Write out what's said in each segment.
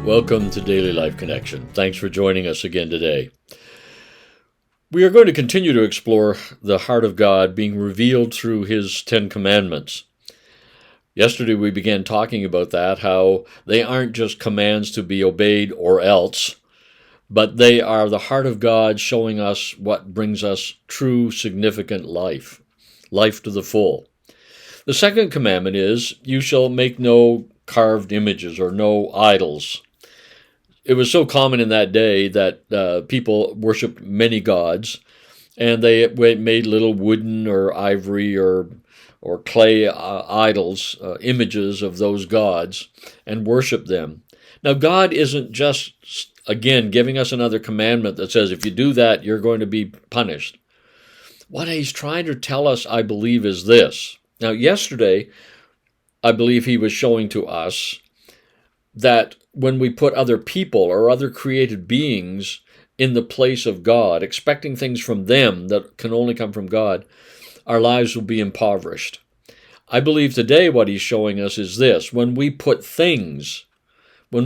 Welcome to Daily Life Connection. Thanks for joining us again today. We are going to continue to explore the heart of God being revealed through His 10 Commandments. Yesterday we began talking about that, how they aren't just commands to be obeyed or else, but they are the heart of God showing us what brings us true, significant life to the full. The second commandment is, you shall make no carved images or no idols. It was so common in that day that people worshipped many gods, and they made little wooden or ivory or clay idols, images of those gods, and worshiped them. Now, God isn't just, again, giving us another commandment that says if you do that, you're going to be punished. What He's trying to tell us, I believe, is this. Now, yesterday, I believe He was showing to us that when we put other people or other created beings in the place of God, expecting things from them that can only come from God, our lives will be impoverished. I believe today what He's showing us is this: when we put things in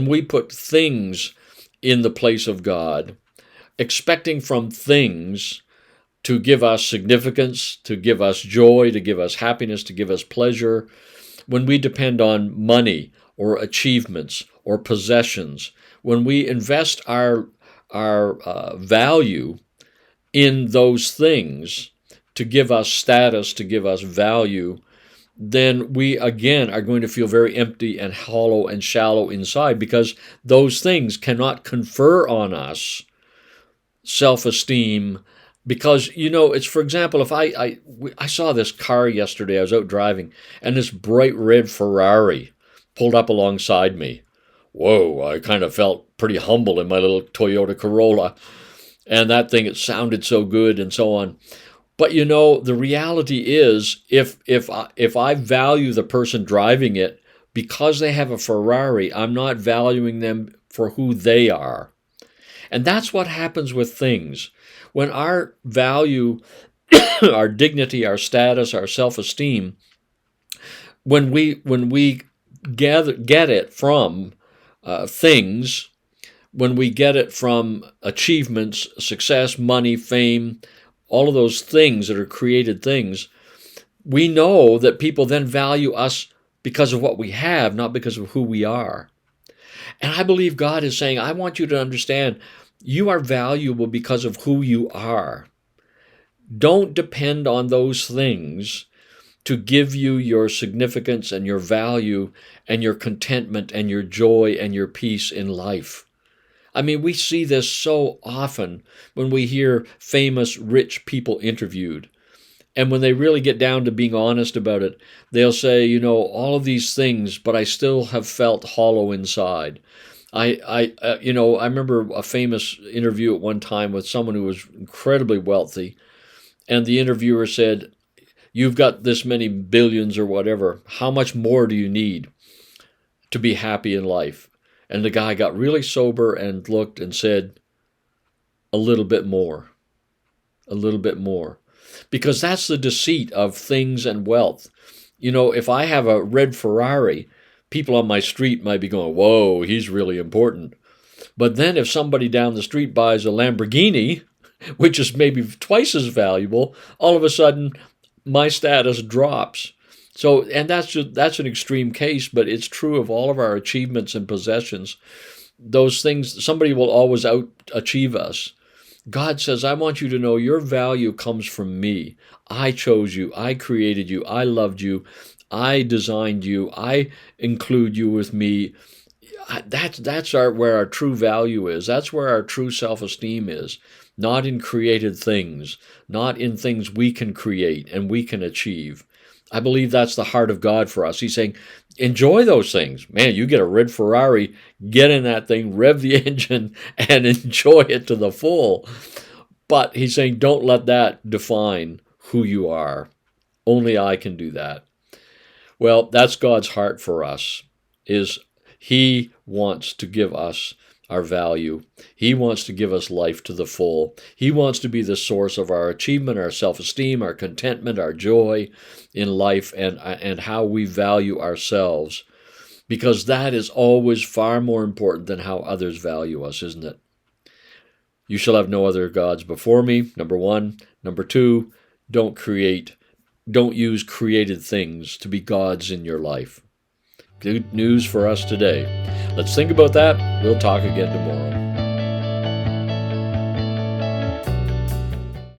the place of God, expecting from things to give us significance, to give us joy, to give us happiness, to give us pleasure, when we depend on money or achievements or possessions, when we invest our value in those things to give us status, to give us value, then we again are going to feel very empty and hollow and shallow inside, because those things cannot confer on us self-esteem. Because, it's, for example, if I saw this car yesterday, I was out driving, and this bright red Ferrari pulled up alongside me. Whoa, I kind of felt pretty humble in my little Toyota Corolla. And that thing, it sounded so good and so on. But, the reality is, if I value the person driving it because they have a Ferrari, I'm not valuing them for who they are. And that's what happens with things. When our value, our dignity, our status, our self-esteem, when we get it from things, when we get it from achievements, success, money, fame, all of those things that are created things, we know that people then value us because of what we have, not because of who we are. And I believe God is saying, I want you to understand, you are valuable because of who you are. Don't depend on those things to give you your significance and your value and your contentment and your joy and your peace in life. I mean, we see this so often when we hear famous rich people interviewed. And when they really get down to being honest about it, they'll say, all of these things, but I still have felt hollow inside. I remember a famous interview at one time with someone who was incredibly wealthy, and the interviewer said, you've got this many billions or whatever, how much more do you need to be happy in life? And the guy got really sober and looked and said, a little bit more, because that's the deceit of things and wealth. If I have a red Ferrari, people on my street might be going, whoa, he's really important. But then if somebody down the street buys a Lamborghini, which is maybe twice as valuable, all of a sudden my status drops. So, and that's an extreme case, but it's true of all of our achievements and possessions. Those things, somebody will always out-achieve us. God says, I want you to know your value comes from me. I chose you. I created you. I loved you. I designed you. I include you with me. That's where our true value is. That's where our true self-esteem is. Not in created things, not in things we can create and we can achieve. I believe that's the heart of God for us. He's saying, enjoy those things. Man, you get a red Ferrari, get in that thing, rev the engine, and enjoy it to the full. But He's saying, don't let that define who you are. Only I can do that. Well, that's God's heart for us, is He wants to give us our value. He wants to give us life to the full. He wants to be the source of our achievement, our self-esteem, our contentment, our joy in life, and how we value ourselves. because that is always far more important than how others value us, isn't it? You shall have no other gods before me, number one. Number two, don't use created things to be gods in your life. Good news for us today. Let's think about that. We'll talk again tomorrow.